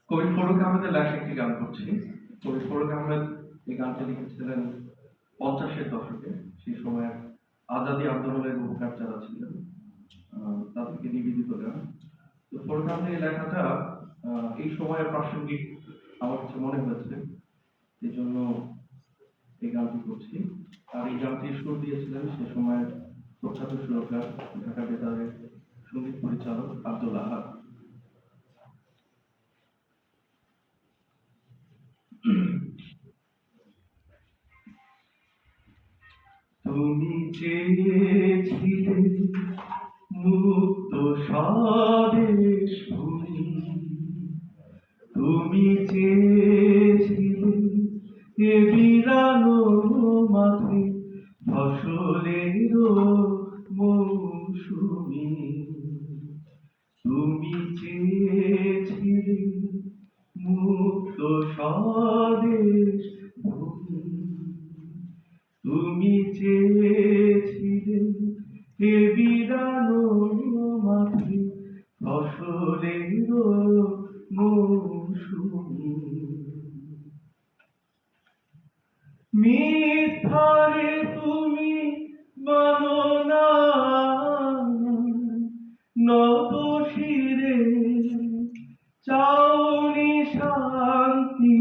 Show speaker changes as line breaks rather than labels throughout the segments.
কবি ফরুক আহমেদের লেখা একটি গান করছি। কবি ফরুক আহমেদ এই গানটি লিখেছিলেন 50-এর দশকে। সেই সময় আজাদী আন্দোলনের রূপকার যারা ছিলেন তাদেরকে নিবেদিত গান। তো ফরুক আহমেদের এই লেখাটা এই সময়ের প্রাসঙ্গিক আমার কাছে মনে হয়েছে, এই জন্য এই গানটি করছি। আর এই গানটির সুর দিয়েছিলেন সে সময়ের প্রখ্যাত সুরকার, ঢাকা বেতারের সঙ্গীত পরিচালক আব্দুল আহাদ। তুমি চেয়েছিলে মুক্ত স্বদেশ ভূমি, তুমি চেয়েছিলে এ বিরানো মাঠে ফসলের মৌসুমি, তুমি চেয়েছিলে মুক্ত স্বদেশ ভূমি, তুমি চেয়েছিলে এ বিরানো মাঠে ফসলের মৌসুমি, মিথ্যারে তুমি মানো না নত শিরে, চাওনি শান্তি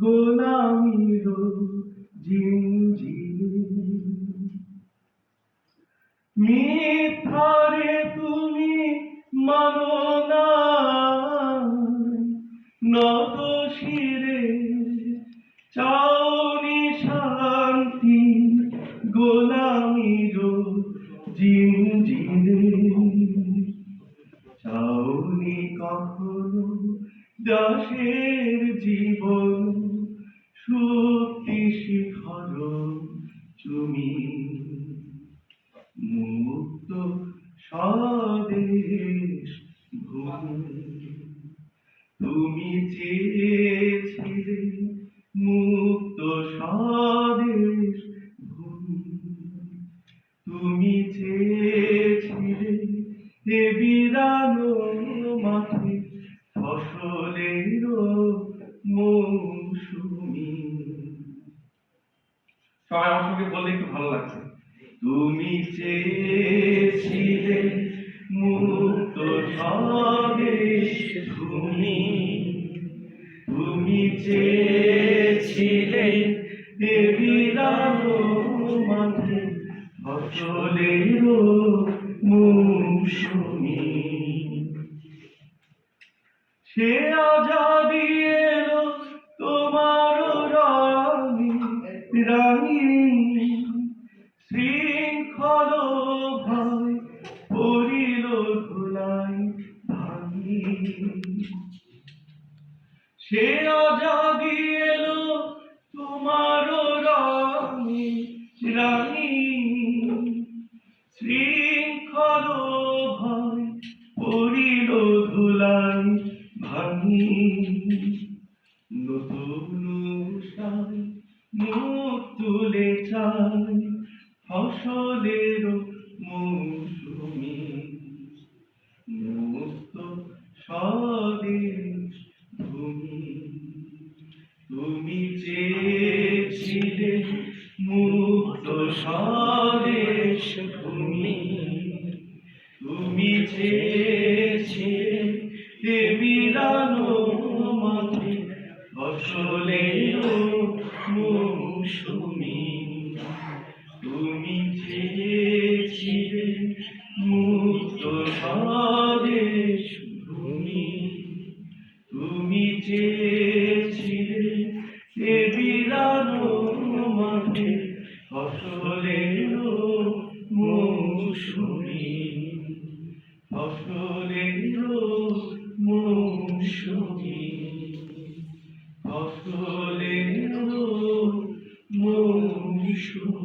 গোলামির জিঞ্জিরে, মিথ্যারে তুমি মানো না নত শিরে, চাওনি শান্তি গোলামির জিঞ্জিরে, চাওনি কখনো দাসের জীবন শক্তি শিখর তুমি, মুক্ত স্বদেশ ভূমি, তুমি চেয়েছিলে মুক্ত স্বদেশ ভূমি, তুমি চেয়েছিলে এ বিরানো মাঠে ফসলের মৌসুমি। সবাই আমার সঙ্গে বললে একটু ভালো লাগছে। তুমি চেয়েছিলে মুক্ত স্বদেশ ভূমি, তুমি চেয়েছিলে এ বিরানো মাঠে ফসলের মৌসুমি, সে আজাদী এলো তোমার রানী রানী, শৃঙ্খল ভয় পড়িল ধুলাই ভাঙি, সে আজাদী এলো তোমার রানী রানী, শৃঙ্খল ভয় পড়িল ধুলাই ভাঙি, নতুন উষায় মুখ তুলে চাই ফসলের মৌসুমি, মুক্ত স্বদেশ ভূমি, তুমি চেয়েছিলে মুক্ত স্বদেশ ভূমি, তুমি চেয়েছিলে এ বিরানো মাঠে ফসলের মৌসুমি, তুমি চেয়েছিলে মুক্ত স্বদেশ ভূমি, তুমি চেয়েছিলে এ বিরানো মাঠে ফসলের মৌসুমি, ফসলের মৌসুমি, ফসলের মৌসুমি।